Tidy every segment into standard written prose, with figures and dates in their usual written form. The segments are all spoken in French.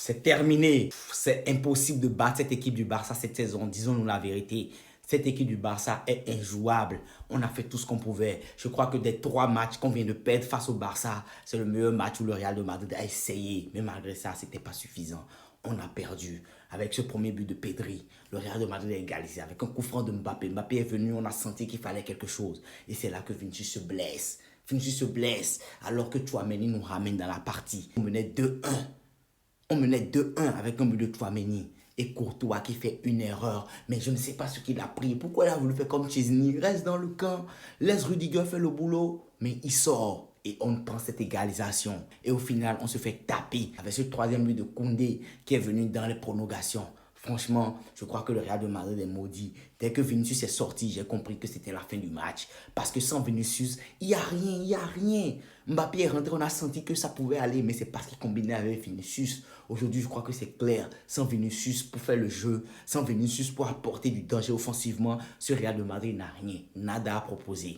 C'est terminé. C'est impossible de battre cette équipe du Barça cette saison. Disons-nous la vérité. Cette équipe du Barça est injouable. On a fait tout ce qu'on pouvait. Je crois que des 3 matchs qu'on vient de perdre face au Barça, c'est le meilleur match où le Real de Madrid a essayé. Mais malgré ça, ce n'était pas suffisant. On a perdu. Avec ce premier but de Pedri, le Real de Madrid a égalisé. Avec un coup franc de Mbappé. Mbappé est venu, on a senti qu'il fallait quelque chose. Et c'est là que Vinicius se blesse. Vinicius se blesse alors que Tchouaméni nous ramène dans la partie. On menait 2-1. On menait 2-1 avec un but de Tchouaméni. Et Courtois qui fait une erreur. Mais je ne sais pas ce qu'il a pris. Pourquoi il a voulu faire comme Chesney? Reste dans le camp. Laisse Rudiger faire le boulot. Mais il sort. Et on prend cette égalisation. Et au final, on se fait taper avec ce troisième but de Koundé qui est venu dans les prolongations. Franchement, je crois que le Real de Madrid est maudit. Dès que Vinicius est sorti, j'ai compris que c'était la fin du match. Parce que sans Vinicius, il n'y a rien, il n'y a rien. Mbappé est rentré, on a senti que ça pouvait aller, mais c'est parce qu'il combinait avec Vinicius. Aujourd'hui, je crois que c'est clair. Sans Vinicius pour faire le jeu, sans Vinicius pour apporter du danger offensivement, ce Real de Madrid n'a rien, nada à proposer.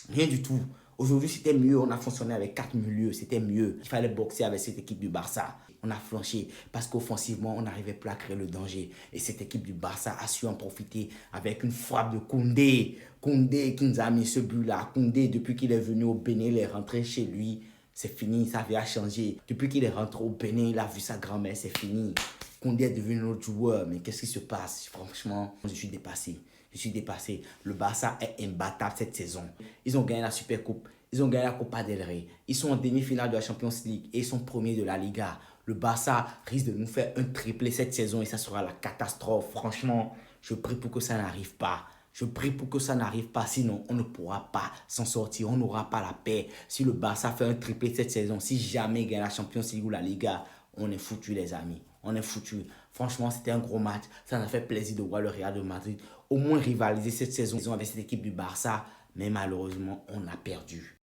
Rien du tout. Aujourd'hui, c'était mieux. On a fonctionné avec 4 milieux. C'était mieux. Il fallait boxer avec cette équipe du Barça. On a flanché parce qu'offensivement, on n'arrivait plus à créer le danger. Et cette équipe du Barça a su en profiter avec une frappe de Koundé. Koundé qui nous a mis ce but-là. Koundé, depuis qu'il est venu au Bénin, il est rentré chez lui. C'est fini, sa vie a changé. Depuis qu'il est rentré au Bénin, il a vu sa grand-mère, c'est fini. Koundé est devenu un autre joueur. Mais qu'est-ce qui se passe? Franchement, je suis dépassé. Je suis dépassé. Le Barça est imbattable cette saison. Ils ont gagné la Supercoupe. Ils ont gagné la Copa del Rey. Ils sont en demi-finale de la Champions League et ils sont premiers de la Liga. Le Barça risque de nous faire un triplé cette saison et ça sera la catastrophe. Franchement, je prie pour que ça n'arrive pas. Je prie pour que ça n'arrive pas, sinon on ne pourra pas s'en sortir, on n'aura pas la paix. Si le Barça fait un triplé cette saison, si jamais il gagne la Champions League ou la Liga, on est foutu les amis, on est foutu. Franchement, c'était un gros match, ça nous a fait plaisir de voir le Real de Madrid au moins rivaliser cette saison avec cette équipe du Barça, mais malheureusement, on a perdu.